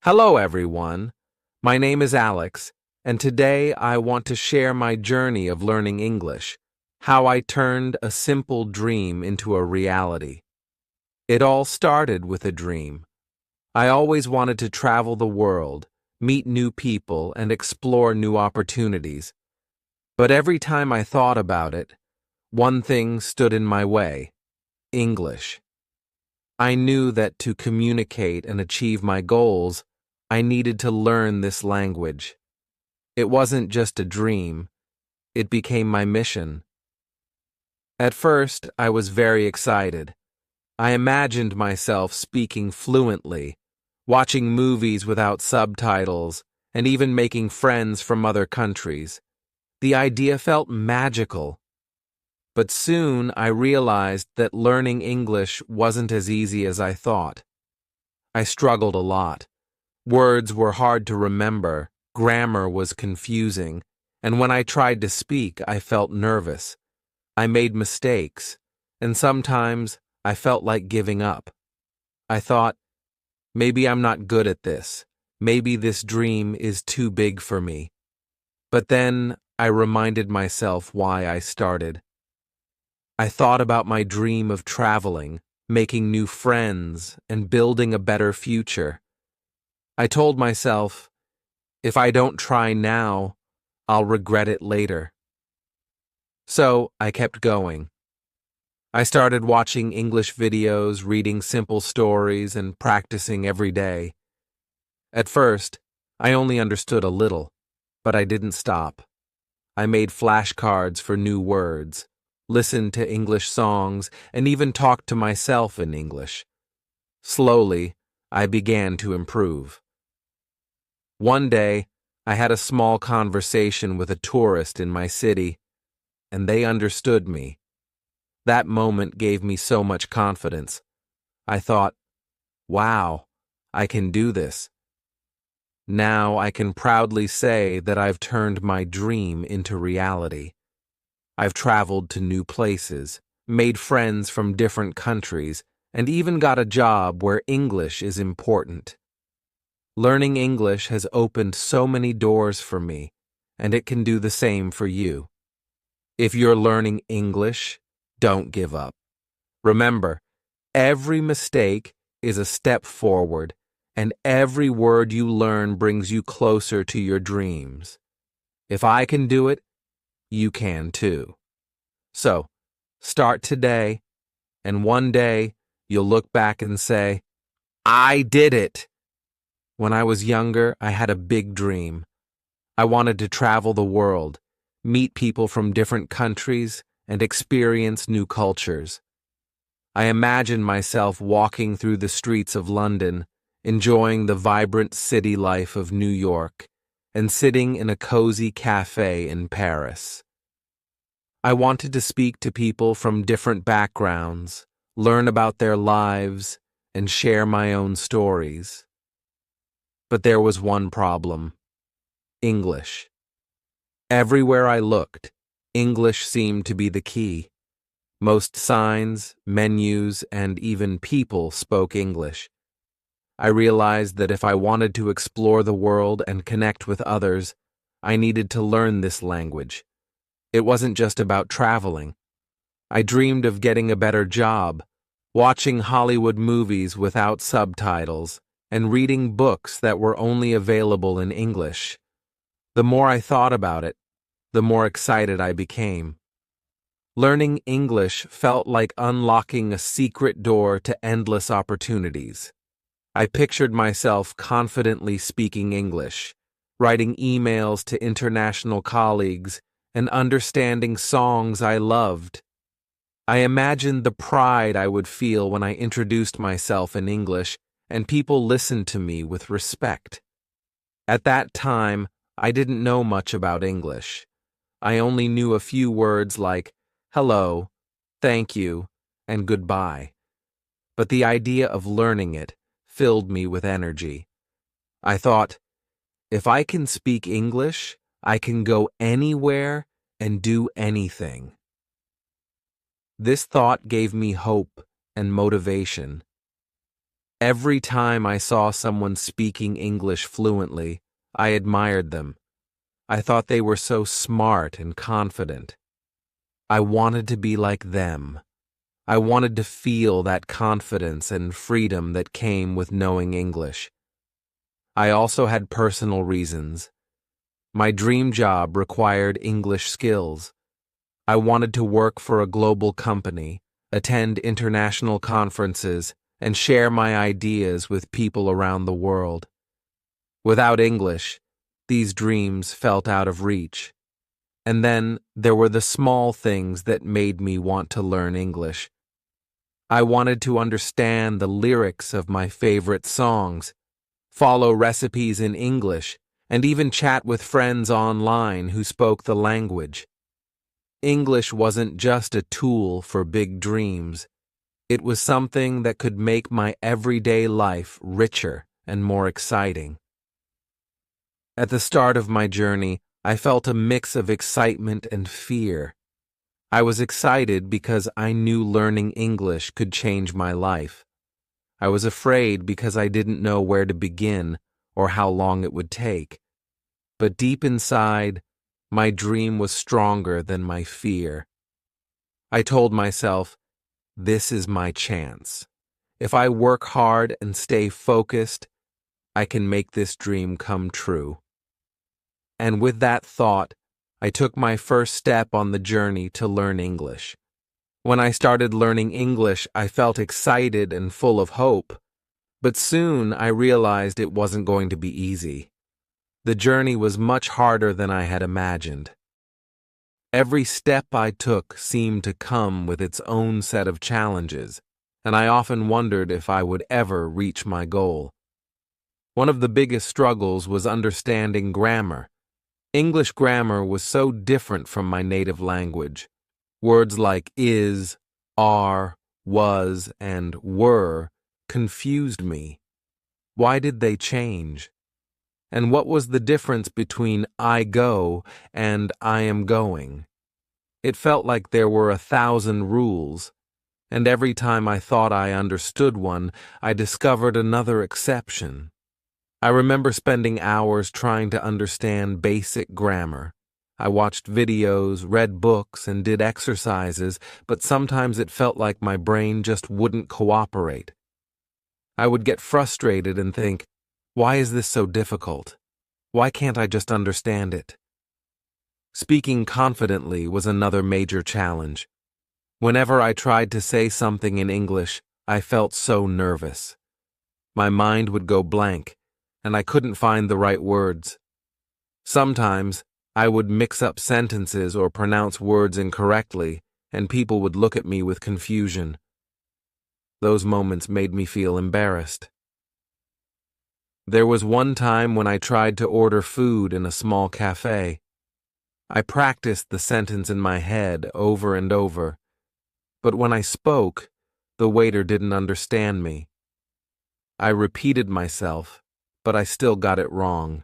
Hello, everyone. My name is Alex, and today I want to share my journey of learning English, how I turned a simple dream into a reality. It all started with a dream. I always wanted to travel the world, meet new people, and explore new opportunities. But every time I thought about it, one thing stood in my way: English. I knew that to communicate and achieve my goals, I needed to learn this language. It wasn't just a dream, it became my mission. At first, I was very excited. I imagined myself speaking fluently, watching movies without subtitles, and even making friends from other countries. The idea felt magical. But soon I realized that learning English wasn't as easy as I thought. I struggled a lot. Words were hard to remember, grammar was confusing, and when I tried to speak, I felt nervous. I made mistakes, and sometimes I felt like giving up. I thought, maybe I'm not good at this. Maybe this dream is too big for me. But then I reminded myself why I started. I thought about my dream of traveling, making new friends, and building a better future. I told myself, if I don't try now, I'll regret it later. So I kept going. I started watching English videos, reading simple stories, and practicing every day. At first, I only understood a little, but I didn't stop. I made flashcards for new words, listened to English songs, and even talked to myself in English. Slowly, I began to improve. One day, I had a small conversation with a tourist in my city, and they understood me. That moment gave me so much confidence. I thought, wow, I can do this. Now I can proudly say that I've turned my dream into reality. I've traveled to new places, made friends from different countries, and even got a job where English is important. Learning English has opened so many doors for me, and it can do the same for you. If you're learning English, don't give up. Remember, every mistake is a step forward, and every word you learn brings you closer to your dreams. If I can do it, you can too. So, start today, and one day you'll look back and say, I did it! When I was younger, I had a big dream. I wanted to travel the world, meet people from different countries, and experience new cultures. I imagined myself walking through the streets of London, enjoying the vibrant city life of New York, and sitting in a cozy cafe in Paris. I wanted to speak to people from different backgrounds, learn about their lives, and share my own stories. But there was one problem: English. Everywhere I looked, English seemed to be the key. Most signs, menus, and even people spoke English. I realized that if I wanted to explore the world and connect with others, I needed to learn this language. It wasn't just about traveling. I dreamed of getting a better job, watching Hollywood movies without subtitles, and reading books that were only available in English. The more I thought about it, the more excited I became. Learning English felt like unlocking a secret door to endless opportunities. I pictured myself confidently speaking English, writing emails to international colleagues, and understanding songs I loved. I imagined the pride I would feel when I introduced myself in English and people listened to me with respect. At that time, I didn't know much about English. I only knew a few words like hello, thank you, and goodbye. But the idea of learning it filled me with energy. I thought, if I can speak English, I can go anywhere and do anything. This thought gave me hope and motivation. Every time I saw someone speaking English fluently, I admired them. I thought they were so smart and confident. I wanted to be like them. I wanted to feel that confidence and freedom that came with knowing English. I also had personal reasons. My dream job required English skills. I wanted to work for a global company, attend international conferences, and share my ideas with people around the world. Without English, these dreams felt out of reach. And then there were the small things that made me want to learn English. I wanted to understand the lyrics of my favorite songs, follow recipes in English, and even chat with friends online who spoke the language. English wasn't just a tool for big dreams. It was something that could make my everyday life richer and more exciting. At the start of my journey, I felt a mix of excitement and fear. I was excited because I knew learning English could change my life. I was afraid because I didn't know where to begin or how long it would take. But deep inside, my dream was stronger than my fear. I told myself, this is my chance. If I work hard and stay focused, I can make this dream come true. And with that thought, I took my first step on the journey to learn English. When I started learning English, I felt excited and full of hope. But soon I realized it wasn't going to be easy. The journey was much harder than I had imagined. Every step I took seemed to come with its own set of challenges, and I often wondered if I would ever reach my goal. One of the biggest struggles was understanding grammar. English grammar was so different from my native language. Words like is, are, was, and were confused me. Why did they change? And what was the difference between I go and I am going? It felt like there were 1,000 rules, and every time I thought I understood one, I discovered another exception. I remember spending hours trying to understand basic grammar. I watched videos, read books, and did exercises, but sometimes it felt like my brain just wouldn't cooperate. I would get frustrated and think, why is this so difficult? Why can't I just understand it? Speaking confidently was another major challenge. Whenever I tried to say something in English, I felt so nervous. My mind would go blank, and I couldn't find the right words. Sometimes, I would mix up sentences or pronounce words incorrectly, and people would look at me with confusion. Those moments made me feel embarrassed. There was one time when I tried to order food in a small cafe. I practiced the sentence in my head over and over, but when I spoke, the waiter didn't understand me. I repeated myself, but I still got it wrong.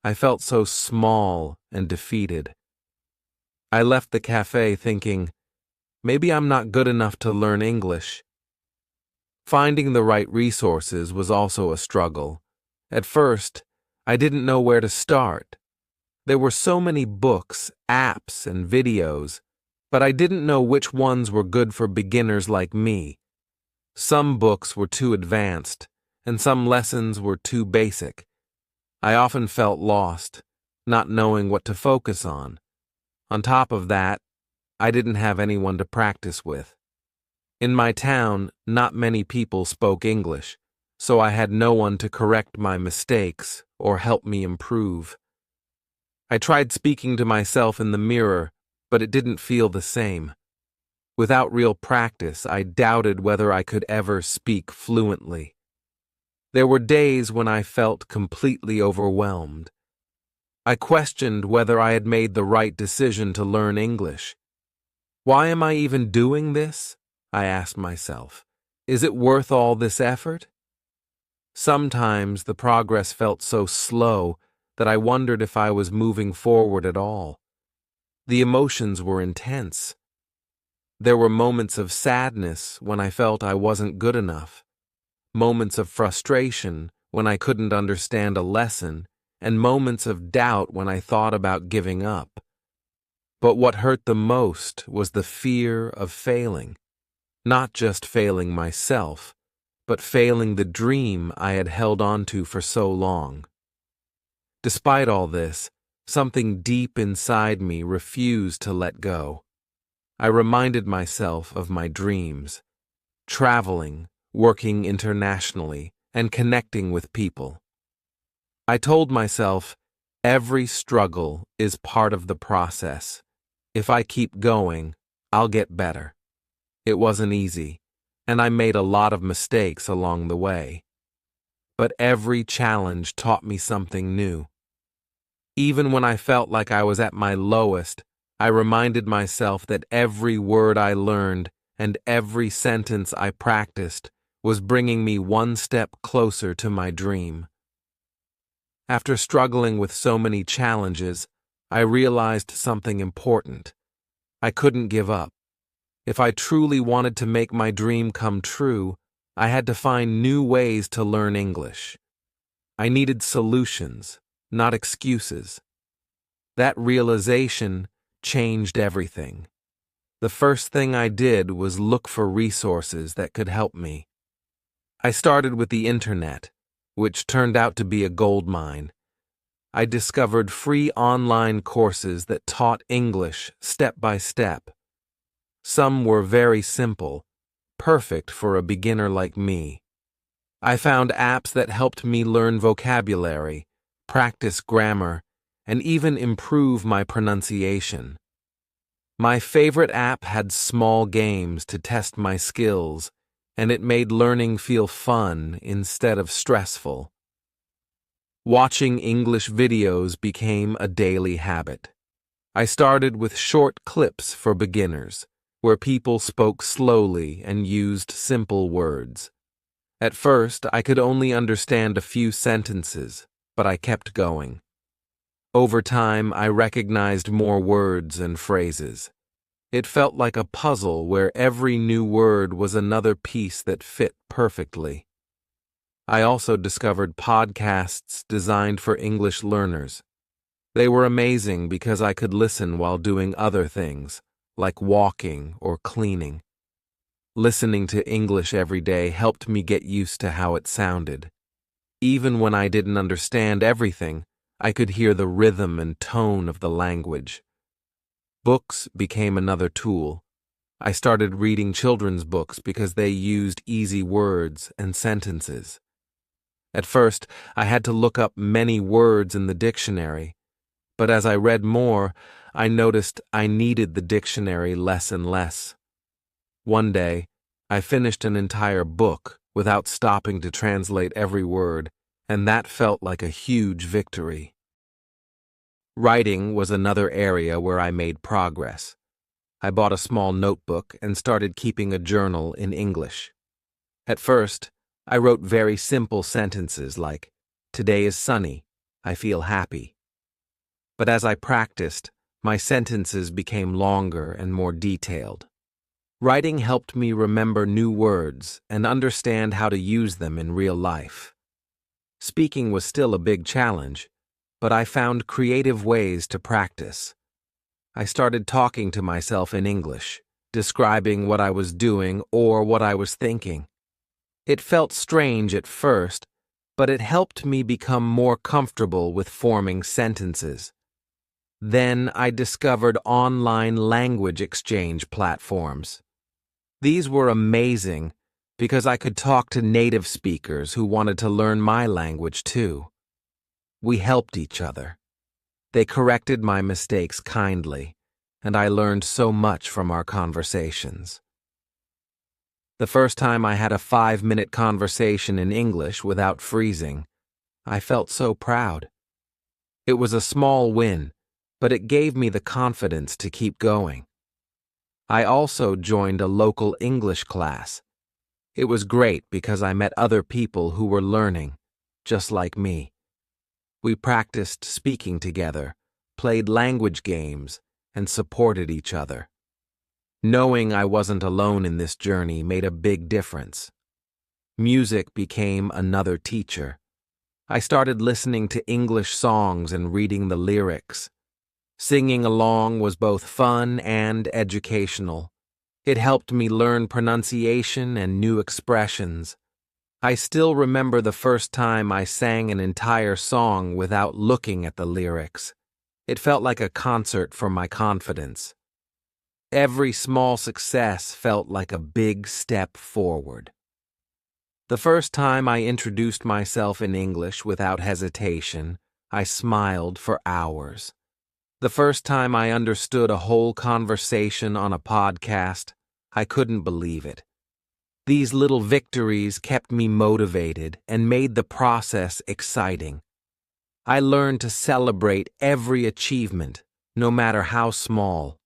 I felt so small and defeated. I left the cafe thinking, maybe I'm not good enough to learn English. Finding the right resources was also a struggle. At first, I didn't know where to start. There were so many books, apps, and videos, but I didn't know which ones were good for beginners like me. Some books were too advanced, and some lessons were too basic. I often felt lost, not knowing what to focus on. On top of that, I didn't have anyone to practice with. In my town, not many people spoke English, so I had no one to correct my mistakes or help me improve. I tried speaking to myself in the mirror, but it didn't feel the same. Without real practice, I doubted whether I could ever speak fluently. There were days when I felt completely overwhelmed. I questioned whether I had made the right decision to learn English. Why am I even doing this? I asked myself. Is it worth all this effort? Sometimes the progress felt so slow that I wondered if I was moving forward at all. The emotions were intense. There were moments of sadness when I felt I wasn't good enough. moments of frustration when I couldn't understand a lesson, and moments of doubt when I thought about giving up. But what hurt the most was the fear of failing. Not just failing myself, but failing the dream I had held on to for so long. Despite all this, something deep inside me refused to let go. I reminded myself of my dreams: traveling, working internationally, and connecting with people. I told myself, every struggle is part of the process. If I keep going, I'll get better. It wasn't easy, and I made a lot of mistakes along the way. But every challenge taught me something new. Even when I felt like I was at my lowest, I reminded myself that every word I learned and every sentence I practiced was bringing me one step closer to my dream. After struggling with so many challenges, I realized something important. I couldn't give up. If I truly wanted to make my dream come true, I had to find new ways to learn English. I needed solutions, not excuses. That realization changed everything. The first thing I did was look for resources that could help me. I started with the internet, which turned out to be a goldmine. I discovered free online courses that taught English step by step. Some were very simple, perfect for a beginner like me. I found apps that helped me learn vocabulary, practice grammar, and even improve my pronunciation. My favorite app had small games to test my skills, and it made learning feel fun instead of stressful. Watching English videos became a daily habit. I started with short clips for beginners, where people spoke slowly and used simple words. At first, I could only understand a few sentences, but I kept going. Over time, I recognized more words and phrases. It felt like a puzzle where every new word was another piece that fit perfectly. I also discovered podcasts designed for English learners. They were amazing because I could listen while doing other things, like walking or cleaning. Listening to English every day helped me get used to how it sounded. Even when I didn't understand everything, I could hear the rhythm and tone of the language. Books became another tool. I started reading children's books because they used easy words and sentences. At first, I had to look up many words in the dictionary, but as I read more, I noticed I needed the dictionary less and less. One day, I finished an entire book without stopping to translate every word, and that felt like a huge victory. Writing was another area where I made progress. I bought a small notebook and started keeping a journal in English. At first, I wrote very simple sentences like, "Today is sunny, I feel happy." But as I practiced, my sentences became longer and more detailed. Writing helped me remember new words and understand how to use them in real life. Speaking was still a big challenge, but I found creative ways to practice. I started talking to myself in English, describing what I was doing or what I was thinking. It felt strange at first, but it helped me become more comfortable with forming sentences. Then I discovered online language exchange platforms. These were amazing because I could talk to native speakers who wanted to learn my language too. We helped each other. They corrected my mistakes kindly, and I learned so much from our conversations. The first time I had a 5-minute conversation in English without freezing, I felt so proud. It was a small win, but it gave me the confidence to keep going. I also joined a local English class. It was great because I met other people who were learning, just like me. We practiced speaking together, played language games, and supported each other. Knowing I wasn't alone in this journey made a big difference. Music became another teacher. I started listening to English songs and reading the lyrics. Singing along was both fun and educational. It helped me learn pronunciation and new expressions. I still remember the first time I sang an entire song without looking at the lyrics. It felt like a concert for my confidence. Every small success felt like a big step forward. The first time I introduced myself in English without hesitation, I smiled for hours. The first time I understood a whole conversation on a podcast, I couldn't believe it. These little victories kept me motivated and made the process exciting. I learned to celebrate every achievement, no matter how small.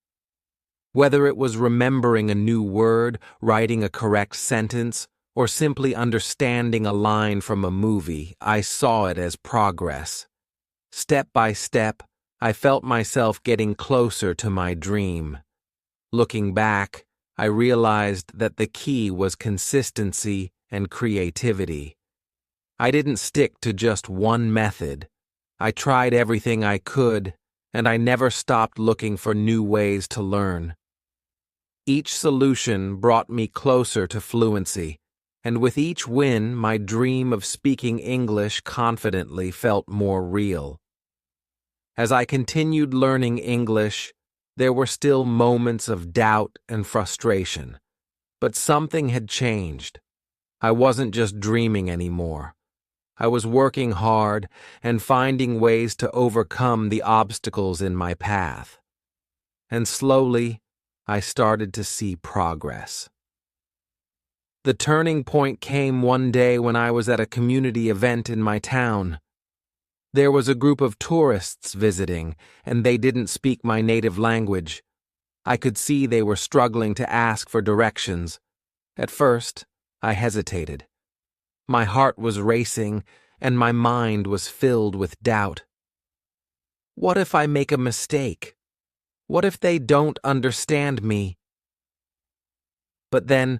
Whether it was remembering a new word, writing a correct sentence, or simply understanding a line from a movie, I saw it as progress. Step by step, I felt myself getting closer to my dream. Looking back, I realized that the key was consistency and creativity. I didn't stick to just one method. I tried everything I could, and I never stopped looking for new ways to learn. Each solution brought me closer to fluency, and with each win, my dream of speaking English confidently felt more real. As I continued learning English, there were still moments of doubt and frustration, but something had changed. I wasn't just dreaming anymore. I was working hard and finding ways to overcome the obstacles in my path. And slowly, I started to see progress. The turning point came one day when I was at a community event in my town. There was a group of tourists visiting, and they didn't speak my native language. I could see they were struggling to ask for directions. At first, I hesitated. My heart was racing, and my mind was filled with doubt. What if I make a mistake? What if they don't understand me? But then,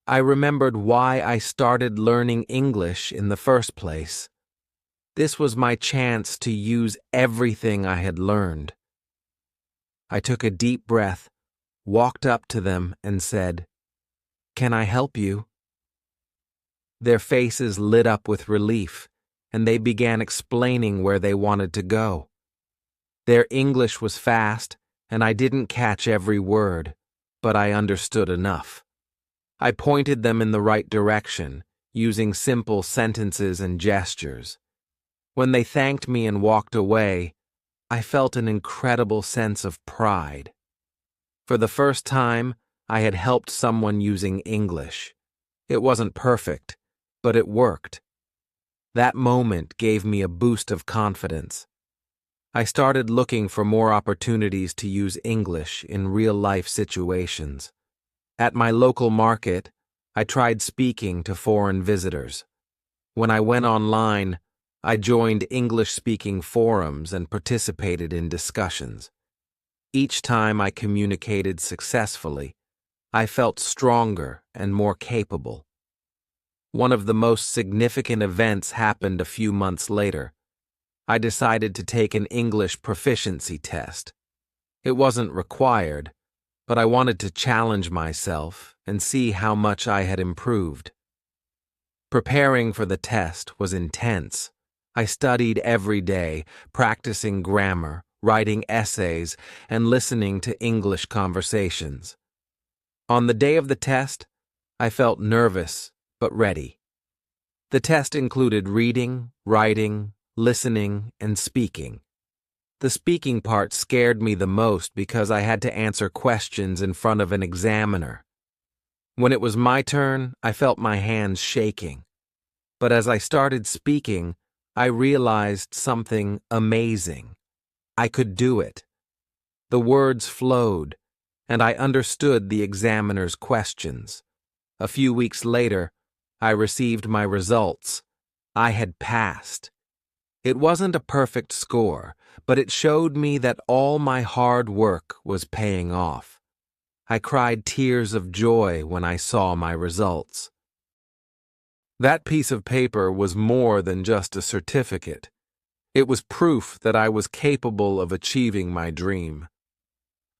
I remembered why I started learning English in the first place. This was my chance to use everything I had learned. I took a deep breath, walked up to them, and said, "Can I help you?" Their faces lit up with relief, and they began explaining where they wanted to go. Their English was fast, and I didn't catch every word, but I understood enough. I pointed them in the right direction, using simple sentences and gestures. When they thanked me and walked away, I felt an incredible sense of pride. For the first time, I had helped someone using English. It wasn't perfect, but it worked. That moment gave me a boost of confidence. I started looking for more opportunities to use English in real-life situations. At my local market, I tried speaking to foreign visitors. When I went online, I joined English-speaking forums and participated in discussions. Each time I communicated successfully, I felt stronger and more capable. One of the most significant events happened a few months later. I decided to take an English proficiency test. It wasn't required, but I wanted to challenge myself and see how much I had improved. Preparing for the test was intense. I studied every day, practicing grammar, writing essays, and listening to English conversations. On the day of the test, I felt nervous but ready. The test included reading, writing, listening, and speaking. The speaking part scared me the most because I had to answer questions in front of an examiner. When it was my turn, I felt my hands shaking. But as I started speaking, I realized something amazing. I could do it. The words flowed, and I understood the examiner's questions. A few weeks later, I received my results. I had passed. It wasn't a perfect score, but it showed me that all my hard work was paying off. I cried tears of joy when I saw my results. That piece of paper was more than just a certificate. It was proof that I was capable of achieving my dream.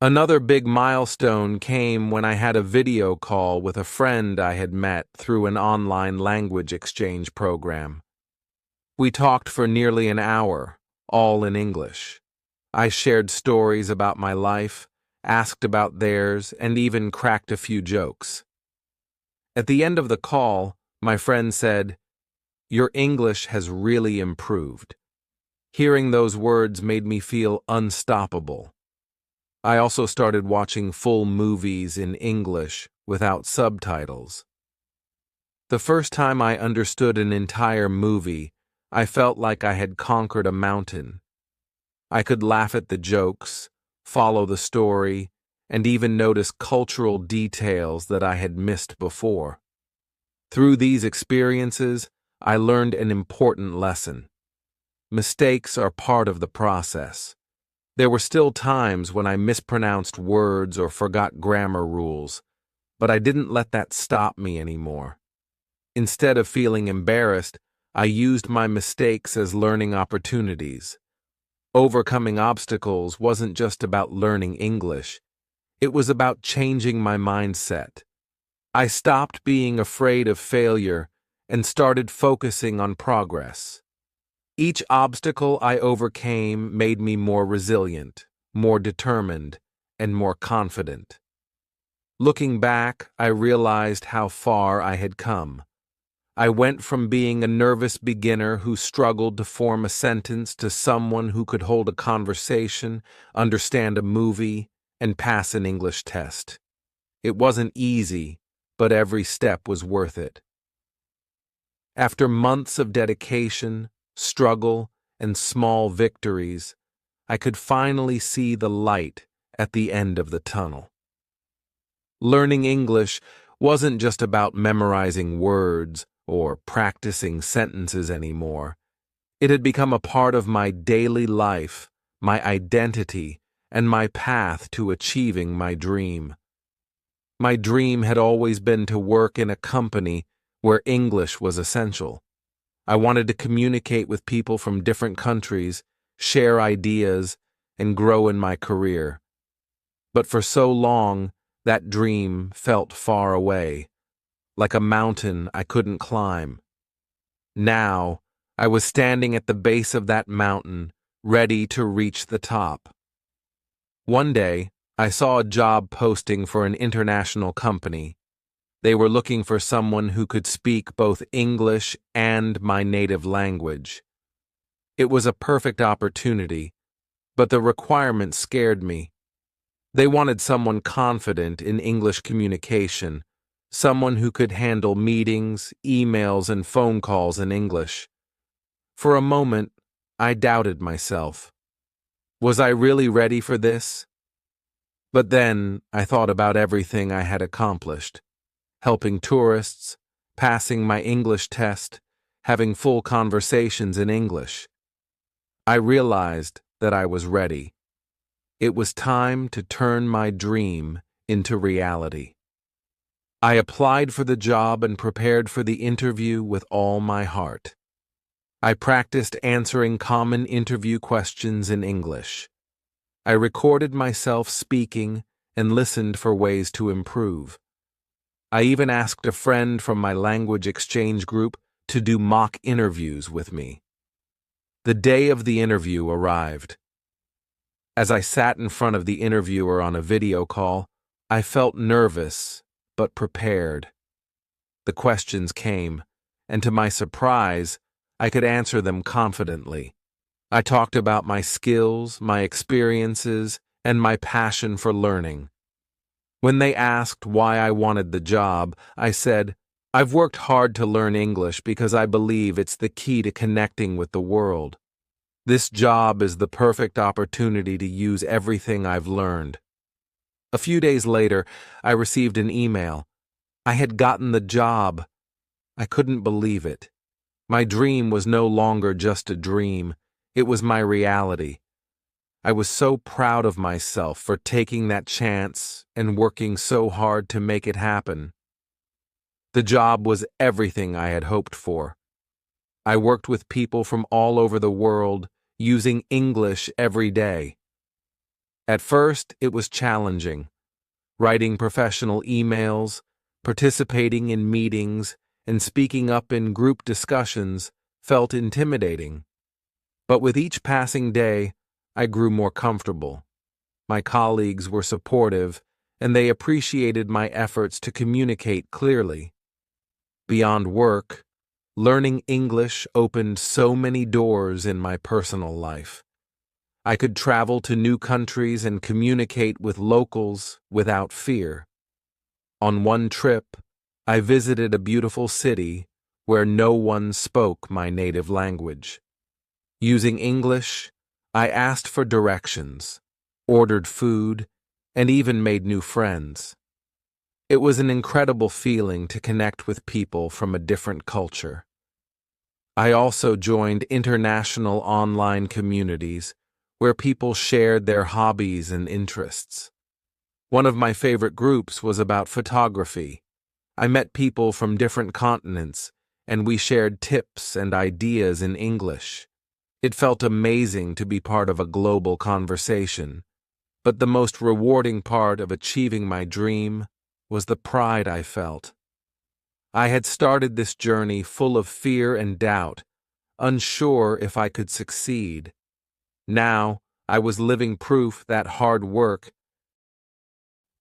Another big milestone came when I had a video call with a friend I had met through an online language exchange program. We talked for nearly an hour, all in English. I shared stories about my life, asked about theirs, and even cracked a few jokes. At the end of the call, my friend said, "Your English has really improved." Hearing those words made me feel unstoppable. I also started watching full movies in English without subtitles. The first time I understood an entire movie, I felt like I had conquered a mountain. I could laugh at the jokes, follow the story, and even notice cultural details that I had missed before. Through these experiences, I learned an important lesson. Mistakes are part of the process. There were still times when I mispronounced words or forgot grammar rules, but I didn't let that stop me anymore. Instead of feeling embarrassed, I used my mistakes as learning opportunities. Overcoming obstacles wasn't just about learning English. It was about changing my mindset. I stopped being afraid of failure and started focusing on progress. Each obstacle I overcame made me more resilient, more determined, and more confident. Looking back, I realized how far I had come. I went from being a nervous beginner who struggled to form a sentence to someone who could hold a conversation, understand a movie, and pass an English test. It wasn't easy, but every step was worth it. After months of dedication, struggle, and small victories, I could finally see the light at the end of the tunnel. Learning English wasn't just about memorizing words or practicing sentences anymore. It had become a part of my daily life, my identity, and my path to achieving my dream. My dream had always been to work in a company where English was essential. I wanted to communicate with people from different countries, share ideas, and grow in my career. But for so long, that dream felt far away, like a mountain I couldn't climb. Now, I was standing at the base of that mountain, ready to reach the top. One day, I saw a job posting for an international company. They were looking for someone who could speak both English and my native language. It was a perfect opportunity, but the requirement scared me. They wanted someone confident in English communication, someone who could handle meetings, emails, and phone calls in English. For a moment, I doubted myself. Was I really ready for this? But then I thought about everything I had accomplished. Helping tourists, passing my English test, having full conversations in English. I realized that I was ready. It was time to turn my dream into reality. I applied for the job and prepared for the interview with all my heart. I practiced answering common interview questions in English. I recorded myself speaking and listened for ways to improve. I even asked a friend from my language exchange group to do mock interviews with me. The day of the interview arrived. As I sat in front of the interviewer on a video call, I felt nervous but prepared. The questions came, and to my surprise, I could answer them confidently. I talked about my skills, my experiences, and my passion for learning. When they asked why I wanted the job, I said, "I've worked hard to learn English because I believe it's the key to connecting with the world. This job is the perfect opportunity to use everything I've learned." A few days later, I received an email. I had gotten the job. I couldn't believe it. My dream was no longer just a dream. It was my reality. I was so proud of myself for taking that chance and working so hard to make it happen. The job was everything I had hoped for. I worked with people from all over the world, using English every day. At first, it was challenging, writing professional emails, participating in meetings, and speaking up in group discussions felt intimidating. But with each passing day, I grew more comfortable. My colleagues were supportive, and they appreciated my efforts to communicate clearly. Beyond work, learning English opened so many doors in my personal life. I could travel to new countries and communicate with locals without fear. On one trip, I visited a beautiful city where no one spoke my native language. Using English, I asked for directions, ordered food, and even made new friends. It was an incredible feeling to connect with people from a different culture. I also joined international online communities where people shared their hobbies and interests. One of my favorite groups was about photography. I met people from different continents, and we shared tips and ideas in English. It felt amazing to be part of a global conversation, but the most rewarding part of achieving my dream was the pride I felt. I had started this journey full of fear and doubt, unsure if I could succeed. Now, I was living proof that hard work,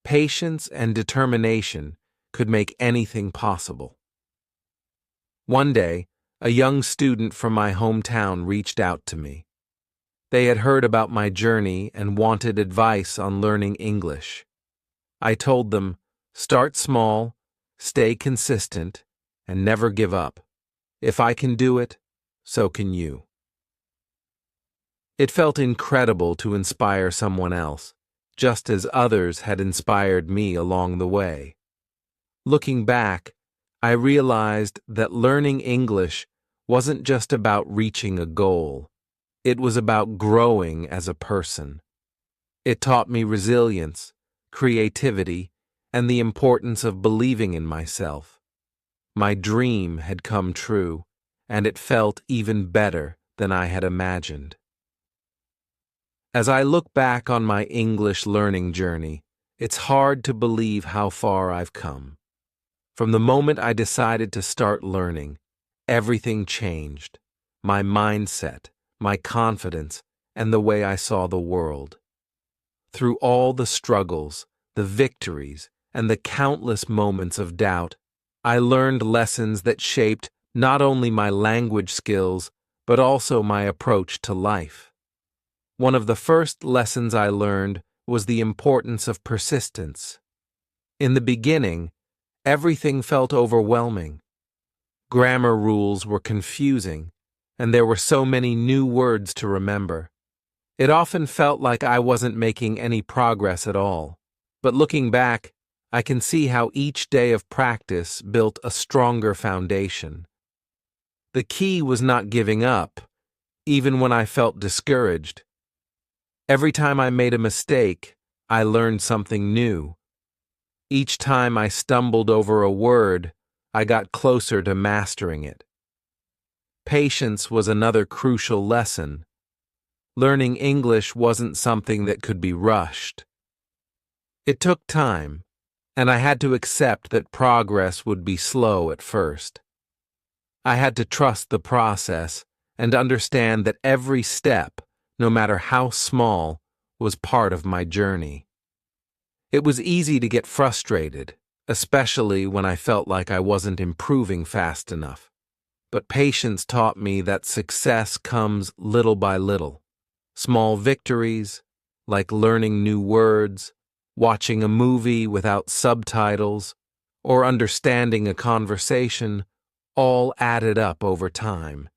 patience, and determination could make anything possible. One day, a young student from my hometown reached out to me. They had heard about my journey and wanted advice on learning English. I told them, start small, stay consistent, and never give up. If I can do it, so can you. It felt incredible to inspire someone else, just as others had inspired me along the way. Looking back, I realized that learning English wasn't just about reaching a goal. It was about growing as a person. It taught me resilience, creativity, and the importance of believing in myself. My dream had come true, and it felt even better than I had imagined. As I look back on my English learning journey, it's hard to believe how far I've come. From the moment I decided to start learning, everything changed. My mindset, my confidence, and the way I saw the world. Through all the struggles, the victories, and the countless moments of doubt, I learned lessons that shaped not only my language skills, but also my approach to life. One of the first lessons I learned was the importance of persistence. In the beginning, everything felt overwhelming. Grammar rules were confusing, and there were so many new words to remember. It often felt like I wasn't making any progress at all. But looking back, I can see how each day of practice built a stronger foundation. The key was not giving up, even when I felt discouraged. Every time I made a mistake, I learned something new. Each time I stumbled over a word, I got closer to mastering it. Patience was another crucial lesson. Learning English wasn't something that could be rushed. It took time, and I had to accept that progress would be slow at first. I had to trust the process and understand that every step, no matter how small, was part of my journey. It was easy to get frustrated, especially when I felt like I wasn't improving fast enough. But patience taught me that success comes little by little. Small victories, like learning new words, watching a movie without subtitles, or understanding a conversation, all added up over time.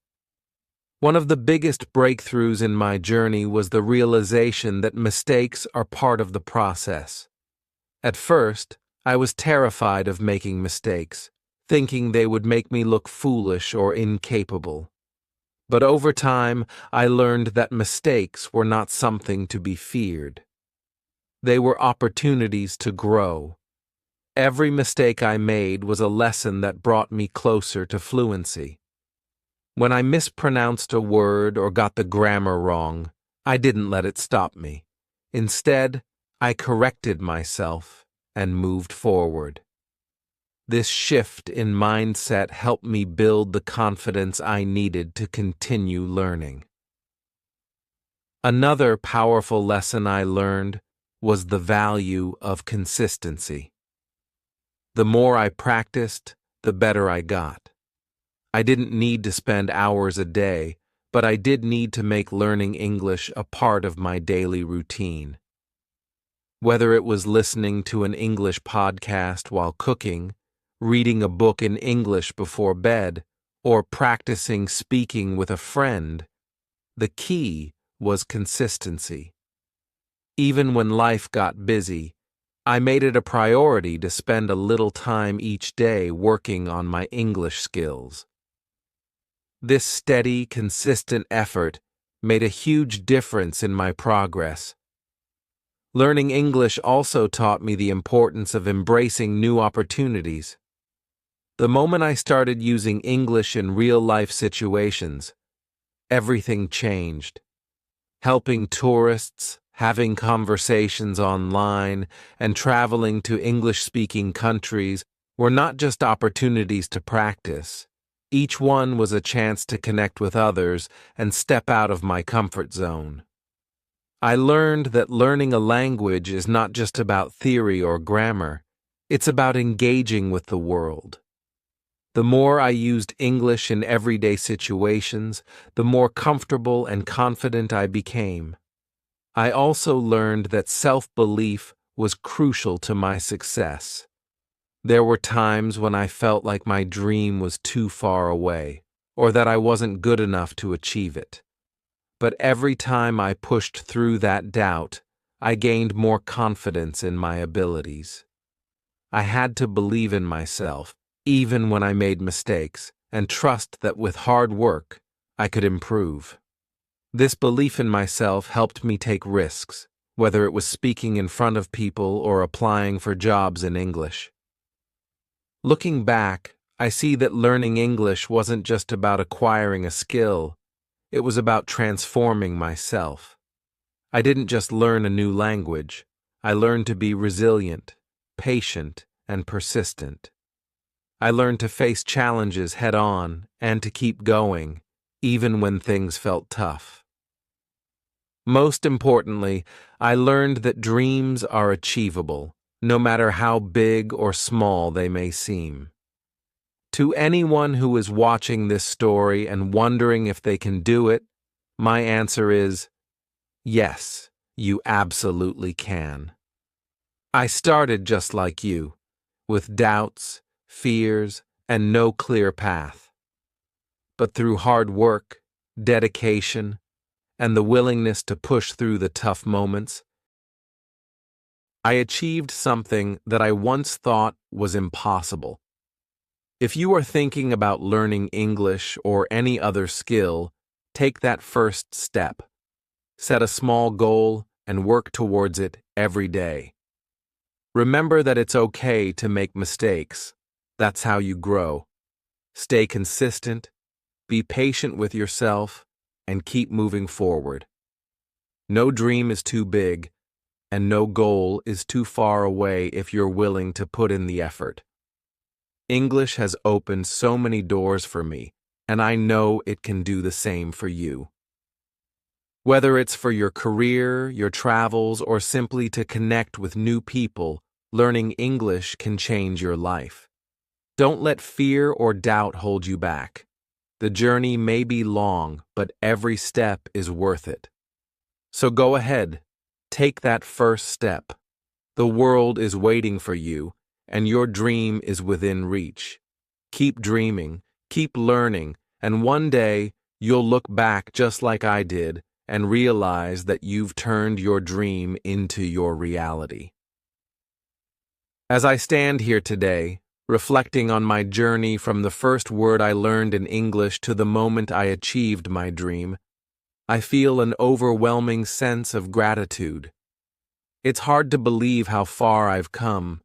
One of the biggest breakthroughs in my journey was the realization that mistakes are part of the process. At first, I was terrified of making mistakes, thinking they would make me look foolish or incapable. But over time, I learned that mistakes were not something to be feared. They were opportunities to grow. every mistake I made was a lesson that brought me closer to fluency. When I mispronounced a word or got the grammar wrong, I didn't let it stop me. Instead, I corrected myself and moved forward. This shift in mindset helped me build the confidence I needed to continue learning. Another powerful lesson I learned was the value of consistency. The more I practiced, the better I got. I didn't need to spend hours a day, but I did need to make learning English a part of my daily routine. Whether it was listening to an English podcast while cooking, reading a book in English before bed, or practicing speaking with a friend, the key was consistency. Even when life got busy, I made it a priority to spend a little time each day working on my English skills. This steady, consistent effort made a huge difference in my progress. Learning English also taught me the importance of embracing new opportunities. The moment I started using English in real-life situations, everything changed. Helping tourists, having conversations online, and traveling to English-speaking countries were not just opportunities to practice. Each one was a chance to connect with others and step out of my comfort zone. I learned that learning a language is not just about theory or grammar, it's about engaging with the world. The more I used English in everyday situations, the more comfortable and confident I became. I also learned that self-belief was crucial to my success. There were times when I felt like my dream was too far away, or that I wasn't good enough to achieve it. But every time I pushed through that doubt, I gained more confidence in my abilities. I had to believe in myself, even when I made mistakes, and trust that with hard work, I could improve. This belief in myself helped me take risks, whether it was speaking in front of people or applying for jobs in English. Looking back, I see that learning English wasn't just about acquiring a skill, it was about transforming myself. I didn't just learn a new language, I learned to be resilient, patient, and persistent. I learned to face challenges head-on and to keep going, even when things felt tough. Most importantly, I learned that dreams are achievable, no matter how big or small they may seem. To anyone who is watching this story and wondering if they can do it, my answer is, yes, you absolutely can. I started just like you, with doubts, fears, and no clear path. But through hard work, dedication, and the willingness to push through the tough moments, I achieved something that I once thought was impossible. If you are thinking about learning English or any other skill, take that first step. Set a small goal and work towards it every day. Remember that it's okay to make mistakes. That's how you grow. Stay consistent, be patient with yourself, and keep moving forward. No dream is too big, and no goal is too far away if you're willing to put in the effort. English has opened so many doors for me, and I know it can do the same for you. Whether it's for your career, your travels, or simply to connect with new people, learning English can change your life. Don't let fear or doubt hold you back. The journey may be long, but every step is worth it. So go ahead, take that first step. The world is waiting for you, and your dream is within reach. Keep dreaming, keep learning, and one day you'll look back just like I did and realize that you've turned your dream into your reality. As I stand here today, reflecting on my journey from the first word I learned in English to the moment I achieved my dream, I feel an overwhelming sense of gratitude. It's hard to believe how far I've come,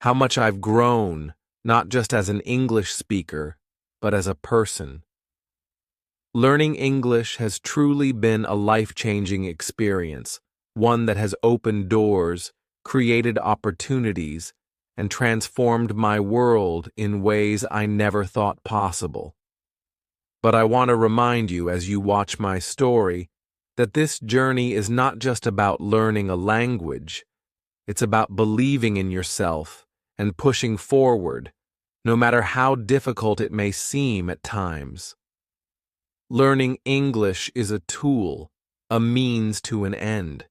how much I've grown, not just as an English speaker, but as a person. Learning English has truly been a life-changing experience, one that has opened doors, created opportunities, and transformed my world in ways I never thought possible. But I want to remind you as you watch my story that this journey is not just about learning a language, it's about believing in yourself and pushing forward, no matter how difficult it may seem at times. Learning English is a tool, a means to an end.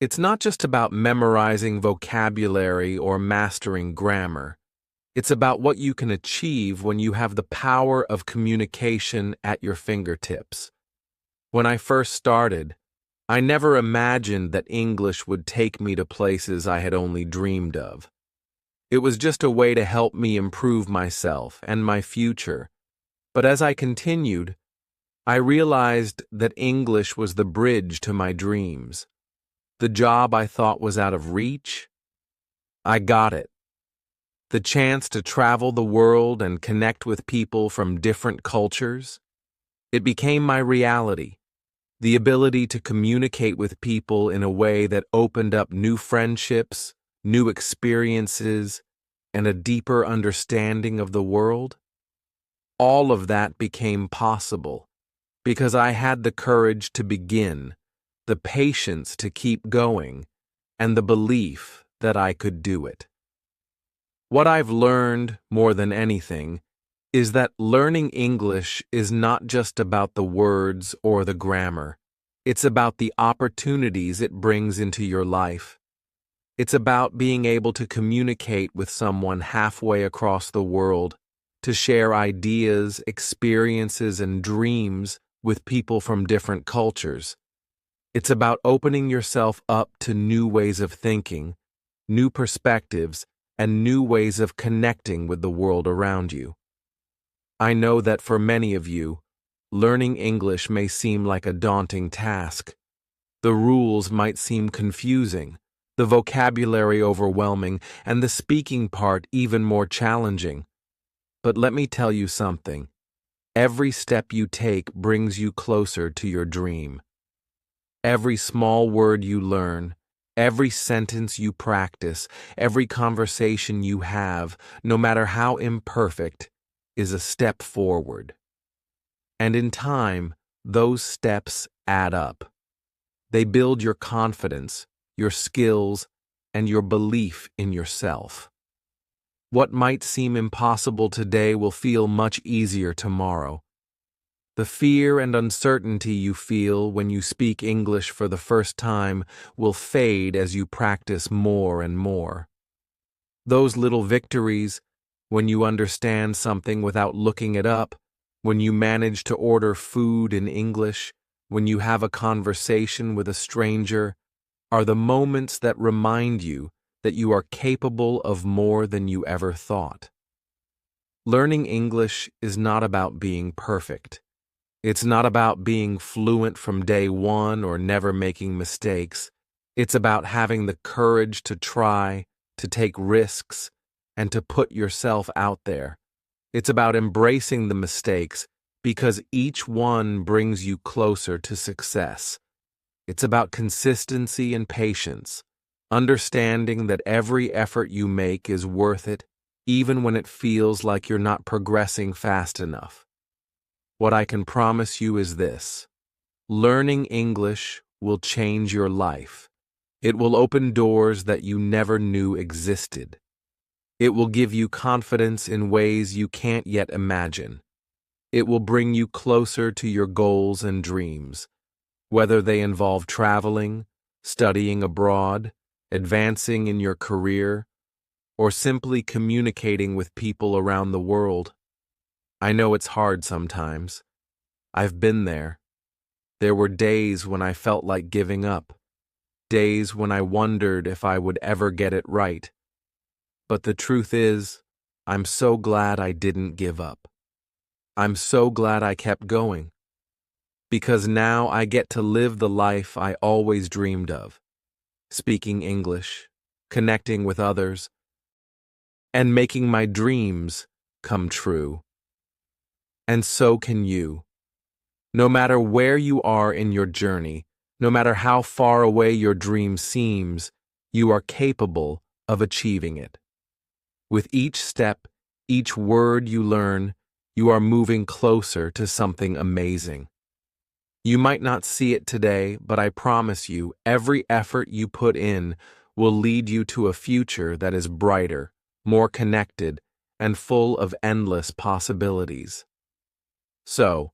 It's not just about memorizing vocabulary or mastering grammar. It's about what you can achieve when you have the power of communication at your fingertips. When I first started, I never imagined that English would take me to places I had only dreamed of. It was just a way to help me improve myself and my future. But as I continued, I realized that English was the bridge to my dreams. The job I thought was out of reach, I got it. The chance to travel the world and connect with people from different cultures, it became my reality. The ability to communicate with people in a way that opened up new friendships, new experiences, and a deeper understanding of the world. All of that became possible because I had the courage to begin, the patience to keep going, and the belief that I could do it. What I've learned more than anything is that learning English is not just about the words or the grammar. It's about the opportunities it brings into your life. It's about being able to communicate with someone halfway across the world, to share ideas, experiences, and dreams with people from different cultures. It's about opening yourself up to new ways of thinking, new perspectives, and new ways of connecting with the world around you. I know that for many of you, learning English may seem like a daunting task. The rules might seem confusing, the vocabulary overwhelming, and the speaking part even more challenging. But let me tell you something. Every step you take brings you closer to your dream. Every small word you learn, every sentence you practice, every conversation you have, no matter how imperfect, is a step forward. And in time, those steps add up. They build your confidence, your skills, and your belief in yourself. What might seem impossible today will feel much easier tomorrow. The fear and uncertainty you feel when you speak English for the first time will fade as you practice more and more. Those little victories, when you understand something without looking it up, when you manage to order food in English, when you have a conversation with a stranger, are the moments that remind you that you are capable of more than you ever thought. Learning English is not about being perfect. It's not about being fluent from day one or never making mistakes. It's about having the courage to try, to take risks, and to put yourself out there. It's about embracing the mistakes because each one brings you closer to success. It's about consistency and patience, understanding that every effort you make is worth it, even when it feels like you're not progressing fast enough. What I can promise you is this: learning English will change your life. It will open doors that you never knew existed. It will give you confidence in ways you can't yet imagine. It will bring you closer to your goals and dreams, whether they involve traveling, studying abroad, advancing in your career, or simply communicating with people around the world. I know it's hard sometimes. I've been there. There were days when I felt like giving up, days when I wondered if I would ever get it right. But the truth is, I'm so glad I didn't give up. I'm so glad I kept going. Because now I get to live the life I always dreamed of. Speaking English, connecting with others, and making my dreams come true. And so can you. No matter where you are in your journey, no matter how far away your dream seems, you are capable of achieving it. With each step, each word you learn, you are moving closer to something amazing. You might not see it today, but I promise you, every effort you put in will lead you to a future that is brighter, more connected, and full of endless possibilities. So,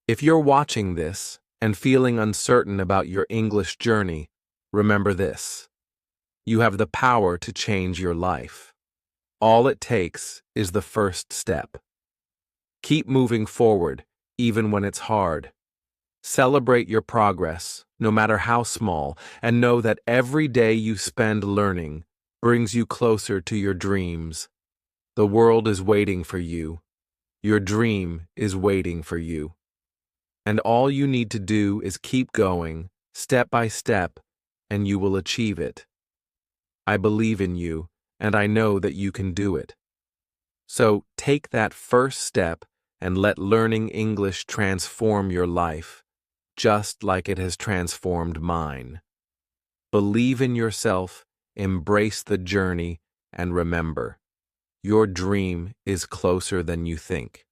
if you're watching this and feeling uncertain about your English journey, remember this: you have the power to change your life. All it takes is the first step. Keep moving forward, even when it's hard. Celebrate your progress, no matter how small, and know that every day you spend learning brings you closer to your dreams. The world is waiting for you. Your dream is waiting for you. And all you need to do is keep going, step by step, and you will achieve it. I believe in you, and I know that you can do it. So take that first step and let learning English transform your life, just like it has transformed mine. Believe in yourself, embrace the journey, and remember, your dream is closer than you think.